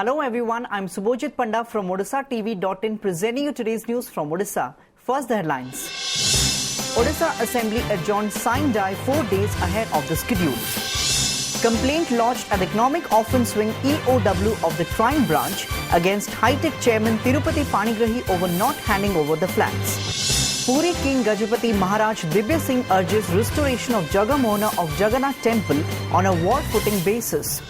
Hello everyone, I'm Subhojit Panda from Odishatv.in presenting you today's news from Odisha. First the headlines. Odisha Assembly adjourned sine die 4 days ahead of the schedule. Complaint lodged at the Economic Offence Wing EOW of the Crime Branch against High-Tech Chairman Tirupati Panigrahi over not handing over the flats. Puri King Gajapati Maharaj Divya Singh urges restoration of Jagamohana of Jagannath Temple on a war footing basis.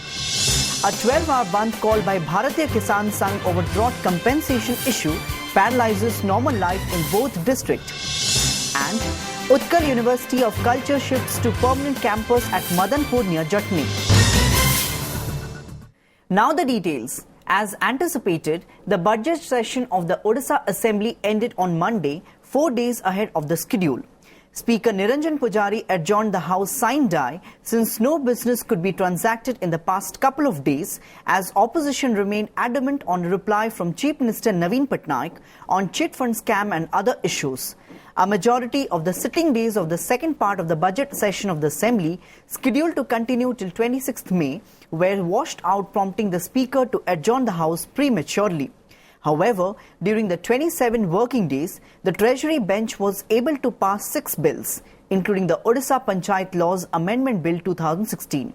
A 12-hour bandh called by Bharatiya Kisan Sangh over drought compensation issue paralyzes normal life in both districts. And Utkal University of Culture shifts to permanent campus at Madanpur near Jatni. Now the details. As anticipated, the budget session of the Odisha Assembly ended on Monday, 4 days ahead of the schedule. Speaker Niranjan Pujari adjourned the House sine die since no business could be transacted in the past couple of days as opposition remained adamant on a reply from Chief Minister Naveen Patnaik on chit fund scam and other issues. A majority of the sitting days of the second part of the budget session of the Assembly, scheduled to continue till 26th May, were washed out, prompting the Speaker to adjourn the House prematurely. However, during the 27 working days, the Treasury bench was able to pass 6 bills, including the Odisha Panchayat Laws Amendment Bill 2016.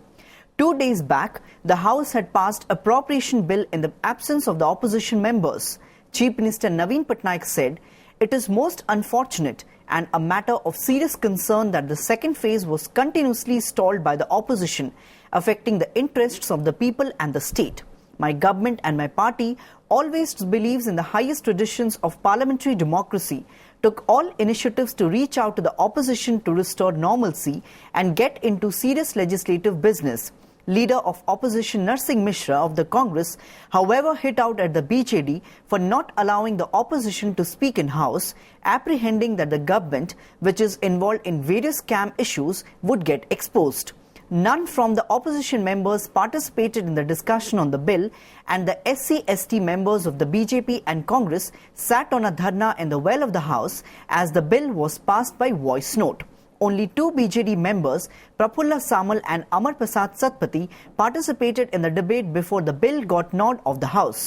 2 days back, the House had passed appropriation bill in the absence of the opposition members. Chief Minister Naveen Patnaik said, "It is most unfortunate and a matter of serious concern that the second phase was continuously stalled by the opposition, affecting the interests of the people and the state. My government and my party always believes in the highest traditions of parliamentary democracy, took all initiatives to reach out to the opposition to restore normalcy and get into serious legislative business." Leader of opposition Narsingh Mishra of the Congress, however, hit out at the BJD for not allowing the opposition to speak in House, apprehending that the government, which is involved in various scam issues, would get exposed. None from the opposition members participated in the discussion on the bill, and the SC/ST members of the BJP and Congress sat on a dharna in the well of the House as the bill was passed by voice note. Only 2 BJD members, Prafulla Samal and Amar Prasad Satpathy, participated in the debate before the bill got nod of the House.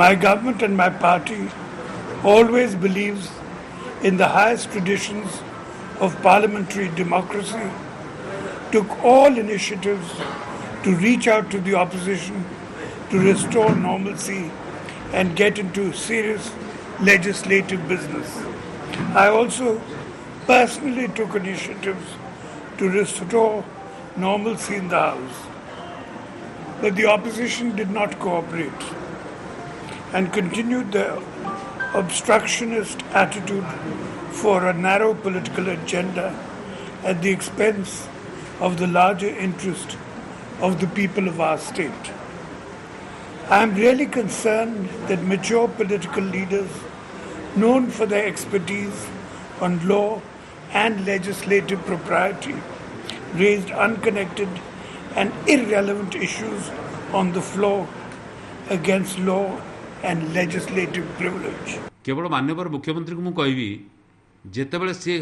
My government and my party always believes in the highest traditions of parliamentary democracy, took all initiatives to reach out to the opposition to restore normalcy and get into serious legislative business. I also personally took initiatives to restore normalcy in the House, but the opposition did not cooperate and continued their obstructionist attitude for a narrow political agenda at the expense of the larger interest of the people of our state. I am really concerned that mature political leaders, known for their expertise on law and legislative propriety, raised unconnected and irrelevant issues on the floor against law and legislative privilege. केवल माननीय मुख्यमंत्री को कहबी जेतेबेले से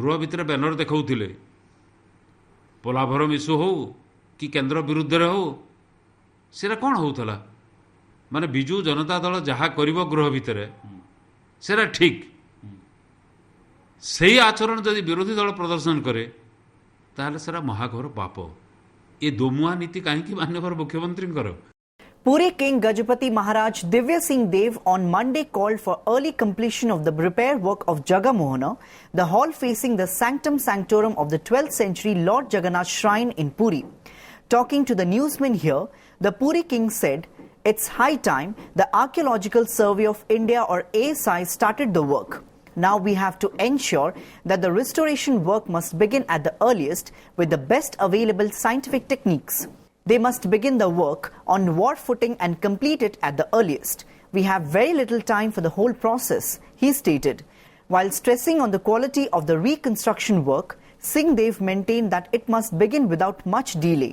गृह भितर banner देखाउथिले पोलाभरम issue हो कि केंद्र विरुद्ध हो सेरा कौन होउथला माने बिजू जनता दल जहा करिवो गृह भितर सेरा ठीक सही आचरण जदि विरोधी दल प्रदर्शन करे ताहले सेरा महाघोर पाप ये दोमुआ नीति काहेकि माननीय मुख्यमंत्री करो. Puri King Gajapati Maharaj Divya Singh Dev on Monday called for early completion of the repair work of Jagamohana, the hall facing the Sanctum Sanctorum of the 12th century Lord Jagannath Shrine in Puri. Talking to the newsmen here, the Puri King said, "It's high time the Archaeological Survey of India or ASI started the work. Now we have to ensure that the restoration work must begin at the earliest with the best available scientific techniques. They must begin the work on war footing and complete it at the earliest. We have very little time for the whole process," he stated. While stressing on the quality of the reconstruction work, Singh Dev maintained that it must begin without much delay.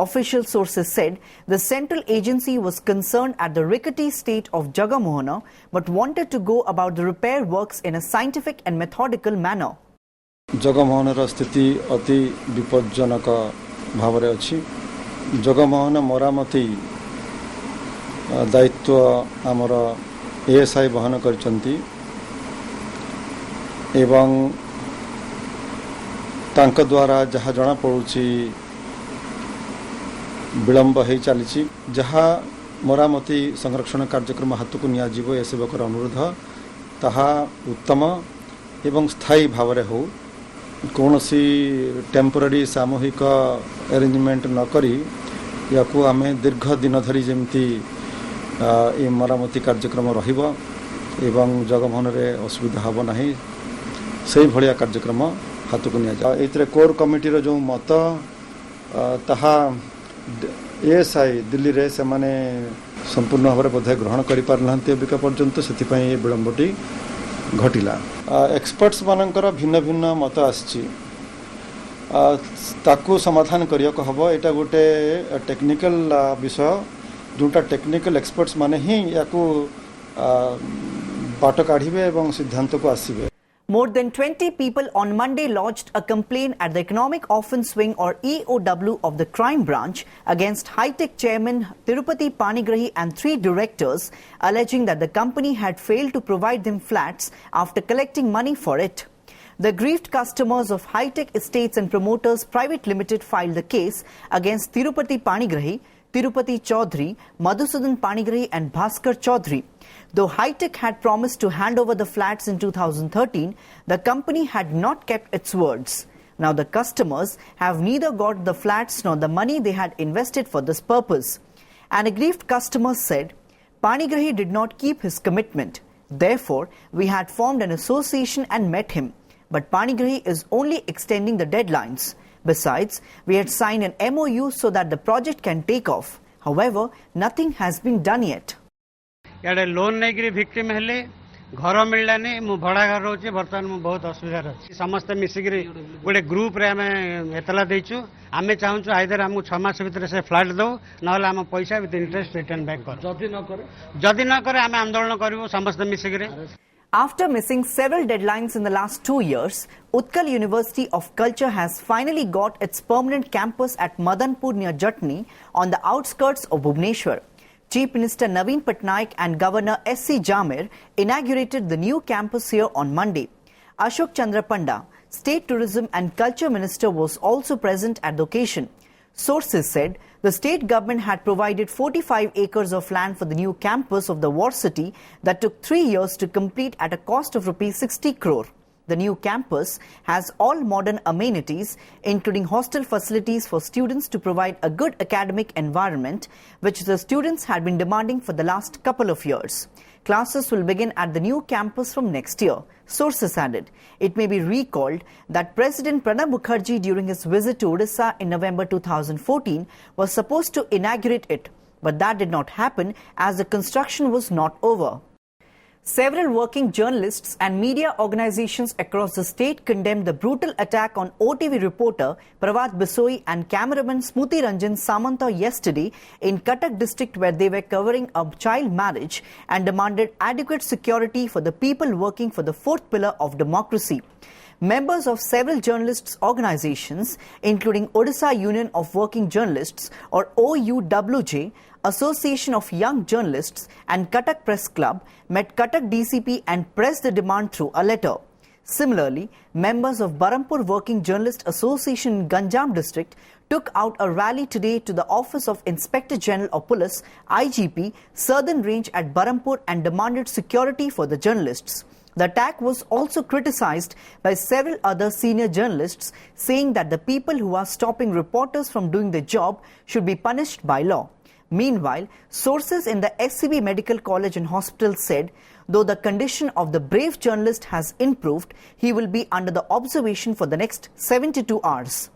Official sources said the central agency was concerned at the rickety state of Jagamohana but wanted to go about the repair works in a scientific and methodical manner. Jagamohana sthiti ati विपज्जनक Bhavre अछि. जगमोहन मरामती दायित्व आमर ASI बहन करचंती एवं तांक द्वारा जहाँ जना पड़ुची विलंब हो चली जहाँ मरामती संरक्षण कार्यक्रम हाथ को नियाजिब ए सेवकर अनुरोध ताहा उत्तम एवं स्थायी भाव में हो कौन सी टेम्पोरारी सामूहिक अरेंजमेंट न करी या को आमे दीर्घ दिन धरी जमती ये मरामती कार्यक्रम रहिब एवं जगमोहन रे असुविधा हब नहीं से भलिया कार्यक्रम हाथ को निया एतरे कोर कमिटी रो जो मत ताहा एएसआई दिल्ली रे से माने संपूर्ण भाव में बोध ग्रहण कर पारनांती अबिका पर्यंत से विलंबटी घटिला एक्सपर्ट्स मानकर भिन्न भिन्न मत आछि ताकू समाधान करिया हब एटा गोटे टेक्निकल विषय जोटा टेक्निकल एक्सपर्ट्स माने ही याकू बाट काढ़िबे एवं सिद्धांत को आसीबे. More than 20 people on Monday lodged a complaint at the Economic Offence Wing or EOW of the crime branch against High-Tech chairman Tirupati Panigrahi and 3 directors, alleging that the company had failed to provide them flats after collecting money for it. The aggrieved customers of High-Tech Estates and Promoters Private Limited filed the case against Tirupati Panigrahi, Tirupati Chaudhary, Madhusudan Panigrahi and Bhaskar Chaudhary. Though High-Tech had promised to hand over the flats in 2013, the company had not kept its words. Now the customers have neither got the flats nor the money they had invested for this purpose. An aggrieved customer said, Panigrahi did not keep his commitment. Therefore, we had formed an association and met him. But Panigrahi is only extending the deadlines. Besides, we had signed an MOU so that the project can take off. However, nothing has been done yet. याडे loan नहीं करी victim हेले घर मिलला नहीं मु भड़ा घर रोचे बर्तमान मु बहुत असुविधा रही समस्त मिसिकरी गोटे ग्रुप रे आमे एतला देचु आमे चाहूछु आइदर हमु 6 मास भीतर से फ्लैट दो नहले हम पैसा विथ इंटरेस्ट रिटर्न बैक कर जदि न करे आमे आंदोलन करिवो समस्त मिसिकरी. After missing several deadlines in the last 2 years, Utkal University of Culture has finally got its permanent campus at Madanpur near Jatni on the outskirts of Bhubaneswar. Chief Minister Naveen Patnaik and Governor S.C. Jamir inaugurated the new campus here on Monday. Ashok Chandra Panda, State Tourism and Culture Minister, was also present at the occasion. Sources said the state government had provided 45 acres of land for the new campus of the war city that took 3 years to complete at a cost of Rs 60 crore. The new campus has all modern amenities, including hostel facilities for students to provide a good academic environment, which the students had been demanding for the last couple of years. Classes will begin at the new campus from next year. Sources added. It may be recalled that President Pranab Mukherjee, during his visit to Odisha in November 2014, was supposed to inaugurate it, but that did not happen as the construction was not over. Several working journalists and media organizations across the state condemned the brutal attack on OTV reporter Pravat Bisoi and cameraman Smruti Ranjan Samanta yesterday in Cuttack district, where they were covering a child marriage and demanded adequate security for the people working for the fourth pillar of democracy. Members of several journalists' organizations, including Odisha Union of Working Journalists or OUWJ, Association of Young Journalists and Cuttack Press Club, met Cuttack DCP and pressed the demand through a letter. Similarly, members of Barampur Working Journalist Association in Ganjam district took out a rally today to the Office of Inspector General of Police, IGP, Southern Range at Barampur and demanded security for the journalists. The attack was also criticized by several other senior journalists, saying that the people who are stopping reporters from doing their job should be punished by law. Meanwhile, sources in the SCB Medical College and Hospital said, though the condition of the brave journalist has improved, he will be under the observation for the next 72 hours.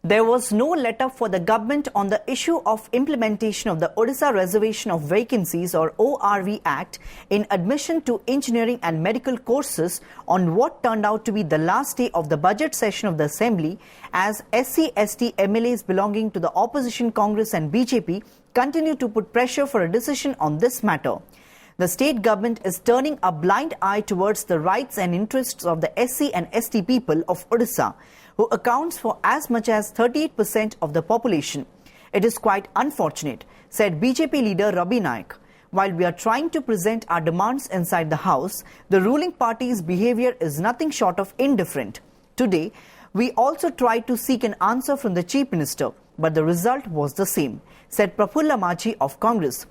There was no let-up for the government on the issue of implementation of the Odisha Reservation of Vacancies or ORV Act in admission to engineering and medical courses on what turned out to be the last day of the budget session of the Assembly, as SC/ST MLAs belonging to the opposition Congress and BJP continue to put pressure for a decision on this matter. The state government is turning a blind eye towards the rights and interests of the SC and ST people of Odisha, who accounts for as much as 38% of the population. It is quite unfortunate, said BJP leader Rabi Naik. While we are trying to present our demands inside the House, the ruling party's behavior is nothing short of indifferent. Today, we also tried to seek an answer from the Chief Minister, but the result was the same, said Prafulla Machi of Congress.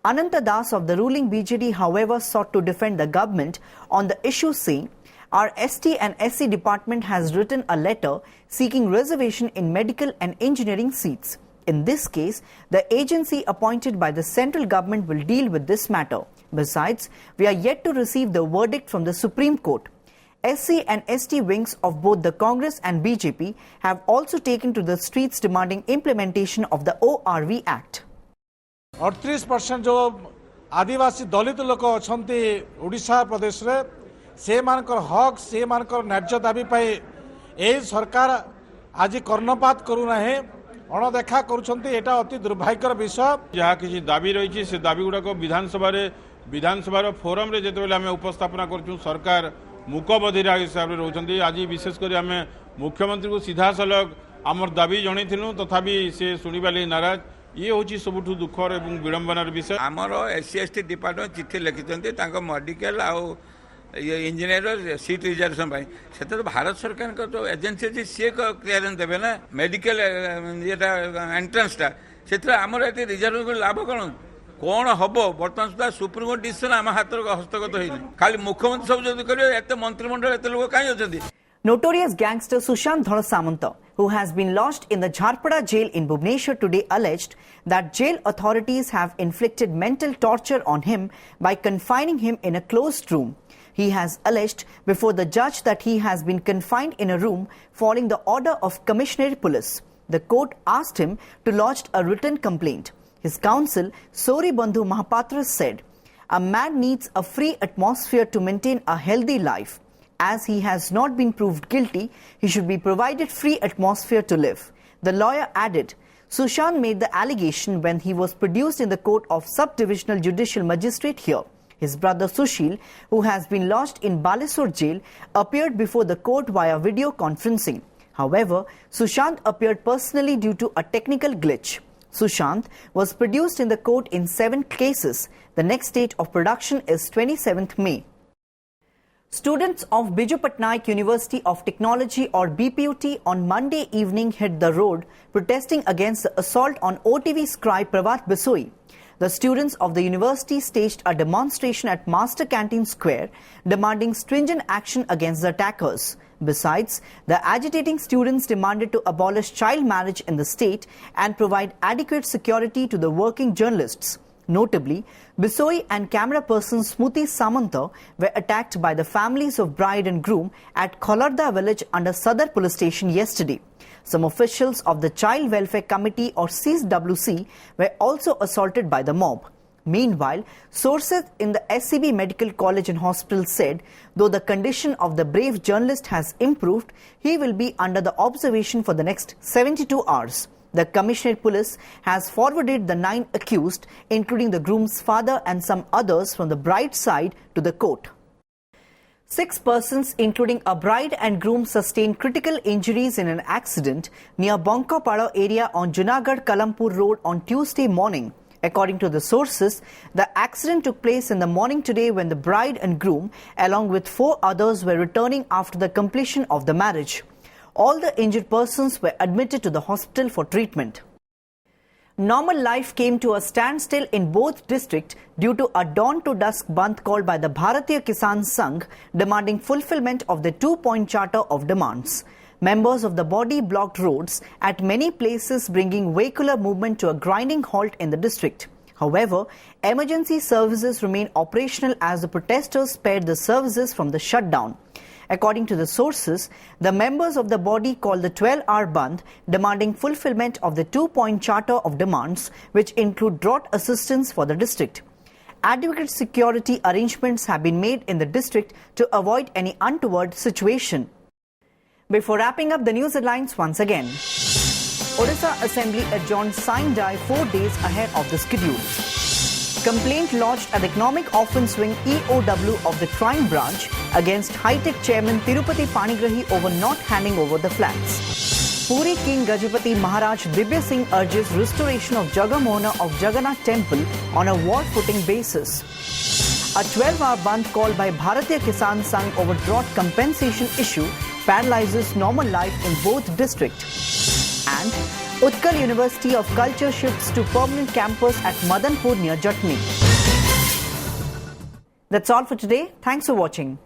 Ananta Das of the ruling BJD, however, sought to defend the government on the issue, saying, "Our ST and SC department has written a letter seeking reservation in medical and engineering seats. In this case, the agency appointed by the central government will deal with this matter. Besides, we are yet to receive the verdict from the Supreme Court." SC and ST wings of both the Congress and BJP have also taken to the streets demanding implementation of the ORV Act. 38% जो आदिवासी दलित लोक अच्छा ओडिशा प्रदेश रे से मानकर हक से मानकर न्याय्य दाबी पाए ए सरकार आज कर्णपात करूना है अणदेखा करुछंती अति दुर्भाग्यर विषय जहाँ किसी दाबी रही से दाबी गुड़ाक विधानसभा फोरम रे जेते बेले आमे उपस्थापना करछू सरकार मूकबधिरा हिसाब से रोचंती आज विशेषकर आम मुख्यमंत्री को सीधा सलग आमर दाबी जनइथिलु तथापि से सुनिबा लई नाराज ये हूँ सबुठ दुखर और विडंबनार विषय आमर SC/ST डिपार्टमेंट चिठी लिखिं मेडिकल आउ इंजीनियर सीट रिजर्वेशन से तो भारत सरकार का तो एजेंसी अच्छी सी क्लीयरेंस देवे ना मेडिकल एंट्रांसटा से आमर ये रिजर्वेशन लाभ कौन कौन हम बर्तमान सुधा सुप्रीमकोर्ट डिसीजन आम हाथ हस्तगत हो खाली मुख्यमंत्री सब जो करेंगे मंत्रिमंडल एत लोग कहीं अच्छा। Notorious gangster Sushant Dhar Samanta, who has been lodged in the Jharpada jail in Bhubaneswar today, alleged that jail authorities have inflicted mental torture on him by confining him in a closed room. He has alleged before the judge that he has been confined in a room following the order of Commissioner Police. The court asked him to lodge a written complaint. His counsel, Sori Bandhu Mahapatra, said, "A man needs a free atmosphere to maintain a healthy life. As he has not been proved guilty, he should be provided free atmosphere to live." The lawyer added, Sushant made the allegation when he was produced in the court of Sub-Divisional Judicial Magistrate here. His brother Sushil, who has been lodged in Balesur jail, appeared before the court via video conferencing. However, Sushant appeared personally due to a technical glitch. Sushant was produced in the court in 7 cases. The next date of production is 27th May. Students of Biju Patnaik University of Technology or BPUT on Monday evening hit the road protesting against the assault on OTV scribe Pravat Bisoi. The students of the university staged a demonstration at Master Canteen Square demanding stringent action against the attackers. Besides, the agitating students demanded to abolish child marriage in the state and provide adequate security to the working journalists. Notably, Bisoi and camera person Smruti Samanta were attacked by the families of bride and groom at Kholarda village under Sadar police station yesterday. Some officials of the Child Welfare Committee or CWC were also assaulted by the mob. Meanwhile, sources in the SCB Medical College and Hospital said, though the condition of the brave journalist has improved, he will be under the observation for the next 72 hours. The Commissioner Police has forwarded the 9 accused, including the groom's father and some others from the bride's side, to the court. 6 persons, including a bride and groom, sustained critical injuries in an accident near Bonkapada area on Junagadh-Kalampur Road on Tuesday morning. According to the sources, the accident took place in the morning today when the bride and groom, along with 4 others, were returning after the completion of the marriage. All the injured persons were admitted to the hospital for treatment. Normal life came to a standstill in both districts due to a dawn-to-dusk bandh called by the Bharatiya Kisan Sangh demanding fulfillment of the 2-point charter of demands. Members of the body blocked roads at many places, bringing vehicular movement to a grinding halt in the district. However, emergency services remain operational as the protesters spared the services from the shutdown. According to the sources, the members of the body called the 12-hour bandh demanding fulfillment of the 2-point charter of demands, which include drought assistance for the district. Adequate security arrangements have been made in the district to avoid any untoward situation. Before wrapping up the news headlines once again, Odisha Assembly adjourned sine die 4 days ahead of the schedule. Complaint lodged at the Economic Offence Wing EOW of the Crime Branch against High-Tech Chairman Tirupati Panigrahi over not handing over the flats. Puri King Gajapati Maharaj Dibya Singh urges restoration of Jagamohana of Jagannath Temple on a war footing basis. A 12-hour bandh called by Bharatiya Kisan Sangh over drought compensation issue paralyzes normal life in both districts. And Utkal University of Culture shifts to permanent campus at Madanpur near Jatni. That's all for today. Thanks for watching.